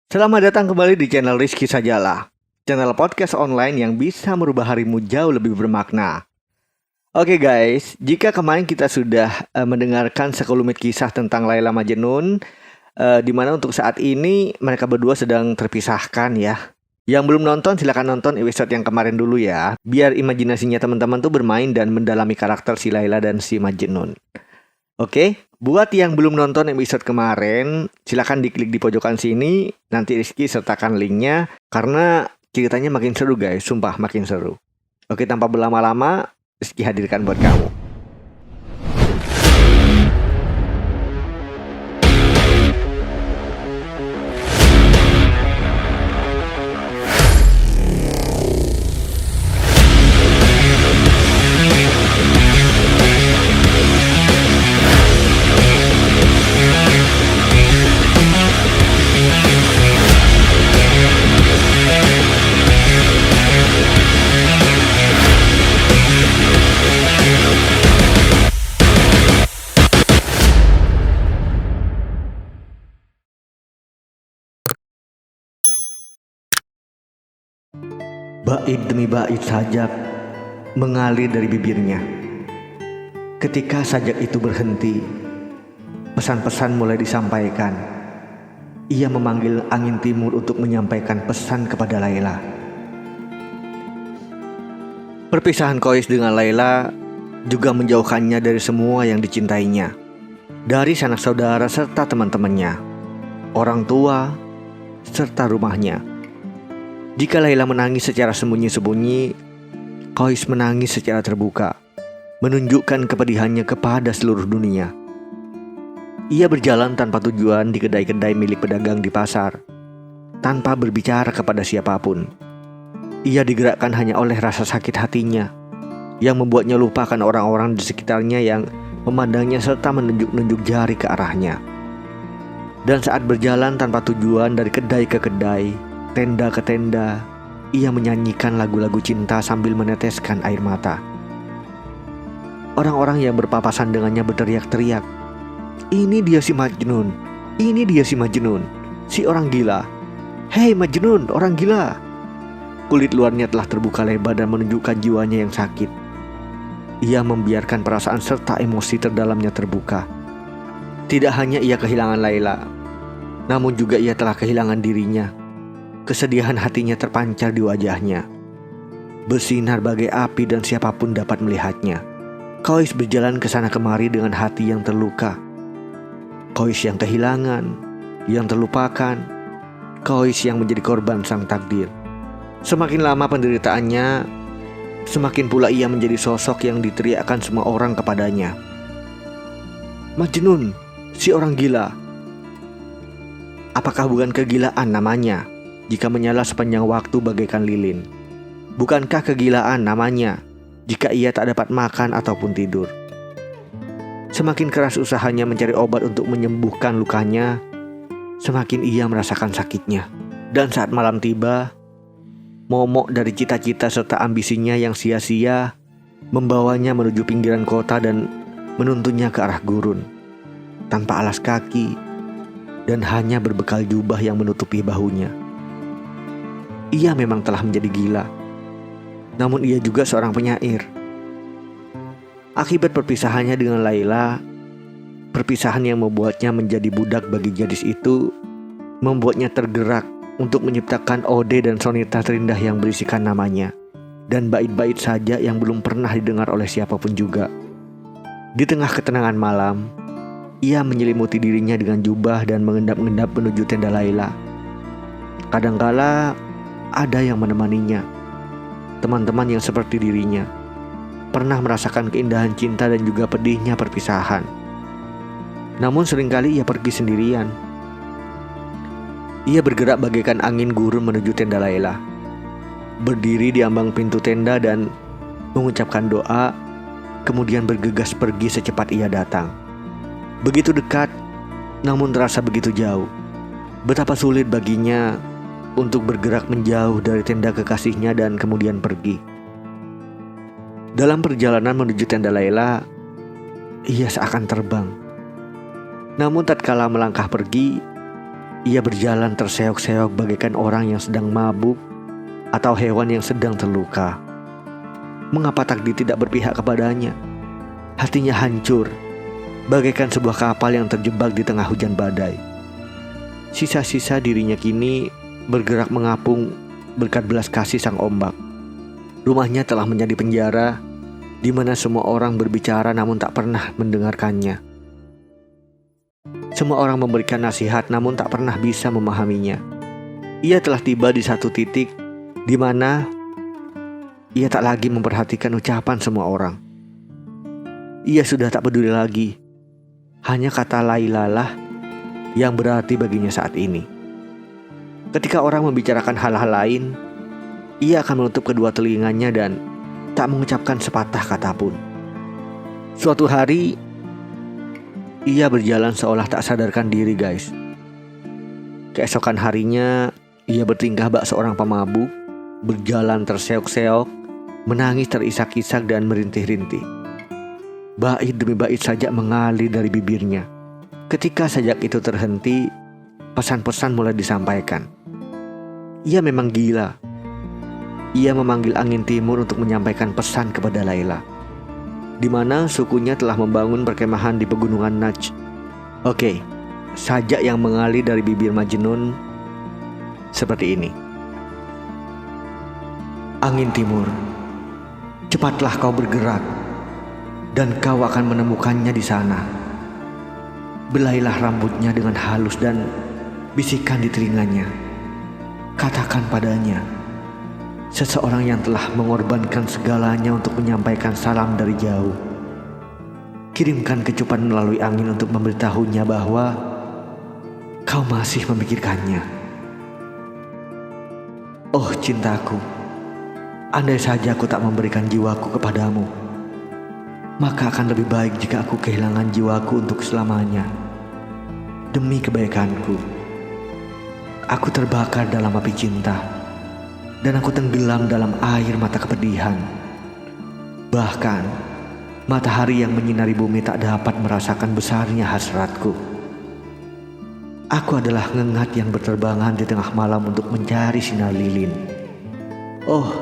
Selamat datang kembali di channel Rizky Sajalah, channel podcast online yang bisa merubah harimu jauh lebih bermakna. Oke guys, jika kemarin kita sudah mendengarkan sekelumit kisah tentang Laila Majnun, di mana untuk saat ini mereka berdua sedang terpisahkan ya. Yang belum nonton silahkan nonton episode yang kemarin dulu ya, biar imajinasinya teman-teman tuh bermain dan mendalami karakter si Laila dan si Majnun. Oke, buat yang belum nonton episode kemarin, silakan diklik di pojokan sini. Nanti Rizky sertakan linknya, karena ceritanya makin seru guys, sumpah makin seru. Oke, tanpa berlama-lama, Rizky hadirkan buat kamu. Bait demi bait sajak mengalir dari bibirnya. Ketika sajak itu berhenti, pesan-pesan mulai disampaikan. Ia memanggil angin timur untuk menyampaikan pesan kepada Laila. Perpisahan Qais dengan Laila juga menjauhkannya dari semua yang dicintainya, dari sanak saudara serta teman-temannya, orang tua, serta rumahnya. Jika Laila menangis secara sembunyi-sembunyi, Qais menangis secara terbuka, menunjukkan kepedihannya kepada seluruh dunia. Ia berjalan tanpa tujuan di kedai-kedai milik pedagang di pasar, tanpa berbicara kepada siapapun. Ia digerakkan hanya oleh rasa sakit hatinya, yang membuatnya lupakan orang-orang di sekitarnya yang memandangnya serta menunjuk-nunjuk jari ke arahnya. Dan saat berjalan tanpa tujuan dari kedai ke kedai, tenda ke tenda, ia menyanyikan lagu-lagu cinta sambil meneteskan air mata. Orang-orang yang berpapasan dengannya berteriak-teriak, "Ini dia si Majnun, ini dia si Majnun, si orang gila. Hei Majnun, orang gila." Kulit luarnya telah terbuka lebar dan menunjukkan jiwanya yang sakit. Ia membiarkan perasaan serta emosi terdalamnya terbuka. Tidak hanya ia kehilangan Laila, namun juga ia telah kehilangan dirinya. Kesedihan hatinya terpancar di wajahnya, bersinar bagai api dan siapapun dapat melihatnya. Qais berjalan ke sana kemari dengan hati yang terluka. Qais yang kehilangan, yang terlupakan. Qais yang menjadi korban sang takdir. Semakin lama penderitaannya, semakin pula ia menjadi sosok yang diteriakkan semua orang kepadanya. Majnun, si orang gila. Apakah bukan kegilaan namanya jika menyala sepanjang waktu bagaikan lilin? Bukankah kegilaan namanya jika ia tak dapat makan ataupun tidur? Semakin keras usahanya mencari obat untuk menyembuhkan lukanya, semakin ia merasakan sakitnya. Dan saat malam tiba, momok dari cita-cita serta ambisinya yang sia-sia membawanya menuju pinggiran kota dan menuntunnya ke arah gurun, tanpa alas kaki dan hanya berbekal jubah yang menutupi bahunya. Ia memang telah menjadi gila, namun ia juga seorang penyair. Akibat perpisahannya dengan Laila, perpisahan yang membuatnya menjadi budak bagi gadis itu, membuatnya tergerak untuk menciptakan ode dan soneta terindah yang berisikan namanya, dan bait-bait saja yang belum pernah didengar oleh siapapun juga. Di tengah ketenangan malam, ia menyelimuti dirinya dengan jubah dan mengendap-endap menuju tenda Laila. Kadangkala ada yang menemaninya, teman-teman yang seperti dirinya, pernah merasakan keindahan cinta dan juga pedihnya perpisahan. Namun seringkali ia pergi sendirian. Ia bergerak bagaikan angin gurun menuju tenda Laila, berdiri di ambang pintu tenda dan mengucapkan doa, kemudian bergegas pergi secepat ia datang. Begitu dekat, namun terasa begitu jauh. Betapa sulit baginya untuk bergerak menjauh dari tenda kekasihnya dan kemudian pergi. Dalam perjalanan menuju tenda Laila, ia seakan terbang. Namun tatkala melangkah pergi, Ia berjalan terseok-seok bagaikan orang yang sedang mabuk atau hewan yang sedang terluka. Mengapa takdir tidak berpihak kepadanya? Hatinya hancur, bagaikan sebuah kapal yang terjebak di tengah hujan badai. Sisa-sisa dirinya kini bergerak mengapung berkat belas kasih sang ombak. Rumahnya telah menjadi penjara di mana semua orang berbicara namun tak pernah mendengarkannya. Semua orang memberikan nasihat namun tak pernah bisa memahaminya. Ia telah tiba di satu titik di mana ia tak lagi memperhatikan ucapan semua orang. Ia sudah tak peduli lagi. Hanya kata Lailalah yang berarti baginya saat ini. Ketika orang membicarakan hal-hal lain, ia akan menutup kedua telinganya dan tak mengucapkan sepatah kata pun. Suatu hari, ia berjalan seolah tak sadarkan diri, guys. Keesokan harinya, ia bertingkah bak seorang pemabuk, berjalan terseok-seok, menangis terisak-isak dan merintih-rintih. Bait demi bait sajak mengalir dari bibirnya. Ketika sajak itu terhenti, pesan-pesan mulai disampaikan. Ia memang gila. Ia memanggil angin timur untuk menyampaikan pesan kepada Laila, di mana sukunya telah membangun perkemahan di pegunungan Najd. Oke, sajak yang mengalir dari bibir Majnun seperti ini. Angin timur, cepatlah kau bergerak, dan kau akan menemukannya di sana. Belailah rambutnya dengan halus dan bisikan di telinganya. Katakan padanya, seseorang yang telah mengorbankan segalanya untuk menyampaikan salam dari jauh. Kirimkan kecupan melalui angin untuk memberitahunya bahwa kau masih memikirkannya. Oh cintaku, andai saja aku tak memberikan jiwaku kepadamu, maka akan lebih baik jika aku kehilangan jiwaku untuk selamanya. Demi kebaikanku, aku terbakar dalam api cinta, dan aku tenggelam dalam air mata kepedihan. Bahkan, matahari yang menyinari bumi tak dapat merasakan besarnya hasratku. Aku adalah ngengat yang berterbangan di tengah malam untuk mencari sinar lilin. Oh,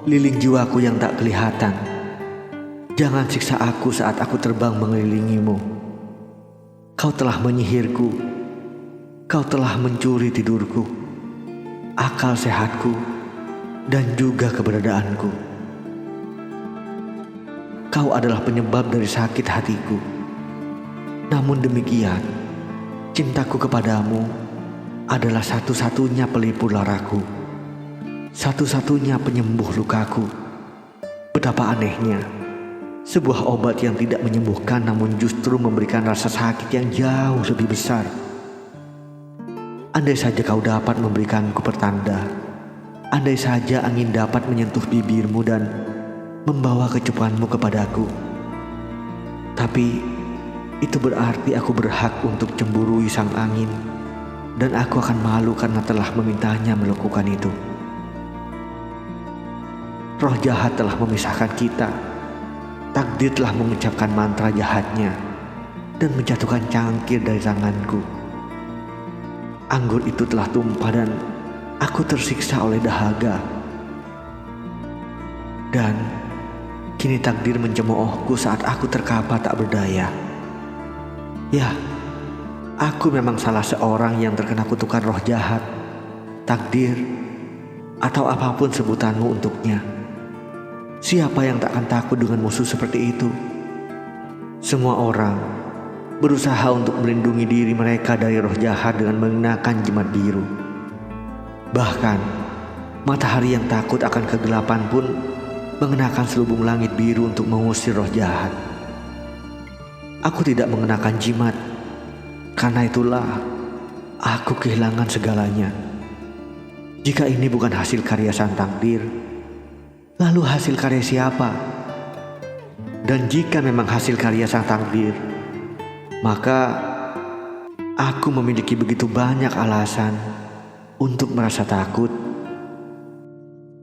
lilin jiwaku yang tak kelihatan. Jangan siksa aku saat aku terbang mengelilingimu. Kau telah menyihirku. Kau telah mencuri tidurku, akal sehatku, dan juga keberadaanku. Kau adalah penyebab dari sakit hatiku. Namun demikian, cintaku kepadamu adalah satu-satunya pelipur laraku, satu-satunya penyembuh lukaku. Betapa anehnya, sebuah obat yang tidak menyembuhkan namun justru memberikan rasa sakit yang jauh lebih besar. Andai saja kau dapat memberikanku pertanda, andai saja angin dapat menyentuh bibirmu dan membawa kecupanmu kepadaku. Tapi itu berarti aku berhak untuk cemburui sang angin, dan aku akan malu karena telah memintanya melakukan itu. Roh jahat telah memisahkan kita. Takdir telah mengucapkan mantra jahatnya dan menjatuhkan cangkir dari tanganku. Anggur itu telah tumpah dan aku tersiksa oleh dahaga. Dan kini takdir mencemoohku saat aku terkapar tak berdaya. Ya, aku memang salah seorang yang terkena kutukan roh jahat, takdir, atau apapun sebutanmu untuknya. Siapa yang tak akan takut dengan musuh seperti itu? Semua orang berusaha untuk melindungi diri mereka dari roh jahat dengan mengenakan jimat biru. Bahkan, matahari yang takut akan kegelapan pun mengenakan selubung langit biru untuk mengusir roh jahat. Aku tidak mengenakan jimat, karena itulah aku kehilangan segalanya. Jika ini bukan hasil karya sang takdir, lalu hasil karya siapa? Dan jika memang hasil karya sang takdir, maka aku memiliki begitu banyak alasan untuk merasa takut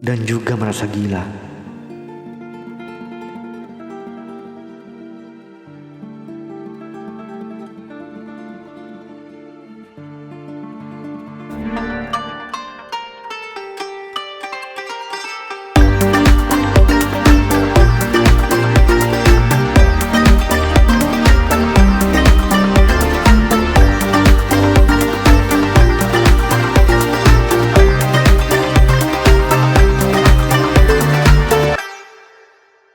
dan juga merasa gila.